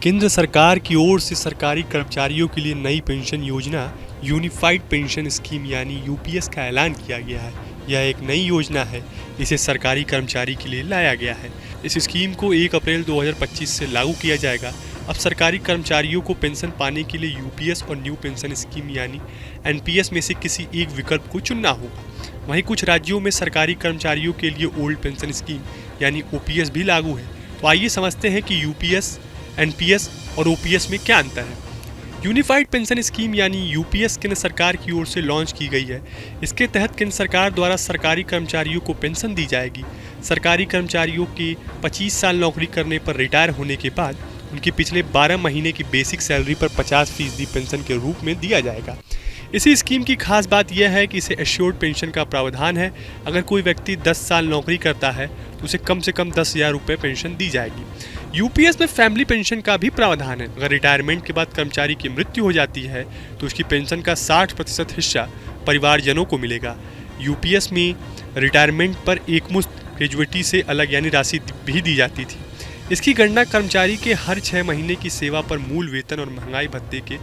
केंद्र सरकार की ओर से सरकारी कर्मचारियों के लिए नई पेंशन योजना यूनिफाइड पेंशन स्कीम यानी यूपीएस का ऐलान किया गया है। यह एक नई योजना है, इसे सरकारी कर्मचारी के लिए लाया गया है। इस स्कीम को 1 अप्रैल 2025 से लागू किया जाएगा। अब सरकारी कर्मचारियों को पेंशन पाने के लिए यूपीएस और न्यू पेंशन स्कीम यानी एनपीएस में से किसी एक विकल्प को चुनना होगा। वहीं कुछ राज्यों में सरकारी कर्मचारियों के लिए ओल्ड पेंशन स्कीम यानी ओपीएस भी लागू है। तो आइए समझते हैं कि यूपीएस, एनपीएस और ओपीएस में क्या अंतर है। यूनिफाइड पेंशन स्कीम यानी यूपीएस केंद्र सरकार की ओर से लॉन्च की गई है। इसके तहत केंद्र सरकार द्वारा सरकारी कर्मचारियों को पेंशन दी जाएगी। सरकारी कर्मचारियों के 25 साल नौकरी करने पर रिटायर होने के बाद उनकी पिछले 12 महीने की बेसिक सैलरी पर 50% पेंशन के रूप में दिया जाएगा। इसी स्कीम की खास बात यह है कि इसे एश्योर्ड पेंशन का प्रावधान है। अगर कोई व्यक्ति 10 साल नौकरी करता है तो उसे कम से कम 10,000 रुपये पेंशन दी जाएगी। यूपीएस में फैमिली पेंशन का भी प्रावधान है। अगर रिटायरमेंट के बाद कर्मचारी की मृत्यु हो जाती है तो उसकी पेंशन का 60% हिस्सा परिवारजनों को मिलेगा। यूपीएस में रिटायरमेंट पर एकमुश्त ग्रेजुएटी से अलग यानी राशि भी दी जाती थी। इसकी गणना कर्मचारी के हर 6 महीने की सेवा पर मूल वेतन और महंगाई भत्ते के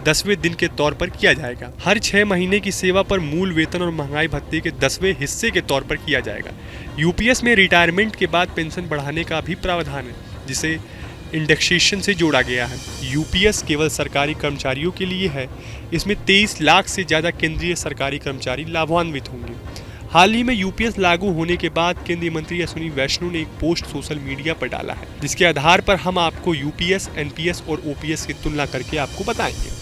10वें दिन के तौर पर किया जाएगा। हर 6 महीने की सेवा पर मूल वेतन और महंगाई भत्ते के 10वें हिस्से के तौर पर किया जाएगा। यूपीएस में रिटायरमेंट के बाद पेंशन बढ़ाने का भी प्रावधान है, जिसे इंडेक्सेशन से जोड़ा गया है। यूपीएस केवल सरकारी कर्मचारियों के लिए है। इसमें 23 लाख से ज़्यादा केंद्रीय सरकारी कर्मचारी लाभान्वित होंगे। हाल ही में यूपीएस लागू होने के बाद केंद्रीय मंत्री अश्विनी वैष्णव ने एक पोस्ट सोशल मीडिया पर डाला है, जिसके आधार पर हम आपको यूपीएस, एनपीएस और ओपीएस की तुलना करके आपको बताएंगे।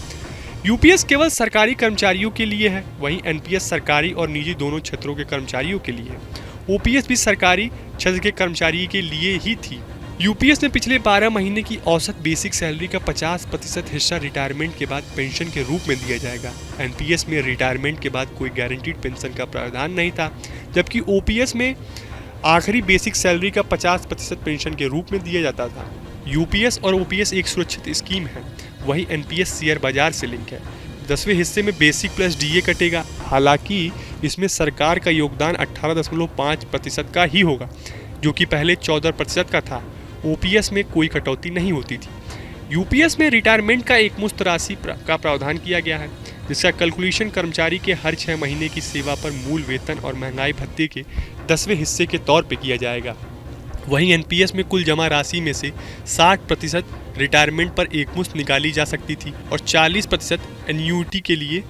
यूपीएस केवल सरकारी कर्मचारियों के लिए है, वहीं एनपीएस सरकारी और निजी दोनों क्षेत्रों के कर्मचारियों के लिए है। ओपीएस भी सरकारी क्षेत्र के कर्मचारी के लिए ही थी। यूपीएस में पिछले 12 महीने की औसत बेसिक सैलरी का 50% हिस्सा रिटायरमेंट के बाद पेंशन के रूप में दिया जाएगा। एनपीएस में रिटायरमेंट के बाद कोई गारंटीड पेंशन का प्रावधान नहीं था, जबकि ओपीएस में आखिरी बेसिक सैलरी का 50% पेंशन के रूप में दिया जाता था। यूपीएस और ओपीएस एक सुरक्षित स्कीम है, वहीं एनपीएस शेयर बाजार से लिंक है। 10वें हिस्से में बेसिक प्लस डीए कटेगा। हालांकि इसमें सरकार का योगदान 18.5% का ही होगा, जो कि पहले 14% का था। ओपीएस में कोई कटौती नहीं होती थी। यूपीएस में रिटायरमेंट का एकमुश्त राशि का प्रावधान किया गया है, जिसका कैलकुलेशन कर्मचारी के हर 6 महीने की सेवा पर मूल वेतन और महंगाई भत्ते के 10वें हिस्से के तौर पर किया जाएगा। वहीं एनपीएस में कुल जमा राशि में से 60% रिटायरमेंट पर एकमुश्त निकाली जा सकती थी और 40% एन्युटी के लिए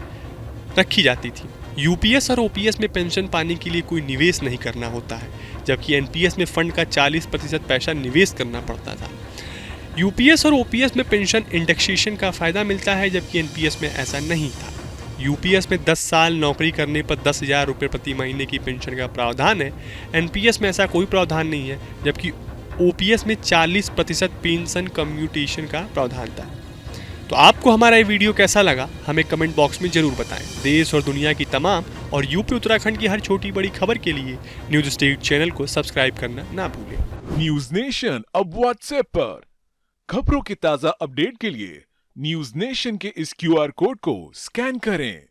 रखी जाती थी। यूपीएस और ओपीएस में पेंशन पाने के लिए कोई निवेश नहीं करना होता है, जबकि एनपीएस में फंड का 40% पैसा निवेश करना पड़ता था। यूपीएस और ओपीएस में पेंशन इंडेक्सेशन का फायदा मिलता है, जबकि एनपीएस में ऐसा नहीं था। यूपीएस में 10 साल नौकरी करने पर 10,000 रुपये प्रति महीने की पेंशन का प्रावधान है। एनपीएस में ऐसा कोई प्रावधान नहीं है, जबकि ओपीएस में 40% पेंशन कम्यूटेशन का प्रावधान था। तो आपको हमारा ये वीडियो कैसा लगा हमें कमेंट बॉक्स में जरूर बताएं। देश और दुनिया की तमाम और यूपी उत्तराखंड की हर छोटी बड़ी खबर के लिए न्यूज स्टेट चैनल को सब्सक्राइब करना ना भूलें। न्यूज नेशन अब व्हाट्सएप पर खबरों की ताजा अपडेट के लिए न्यूज नेशन के इस क्यूआर कोड को स्कैन करें।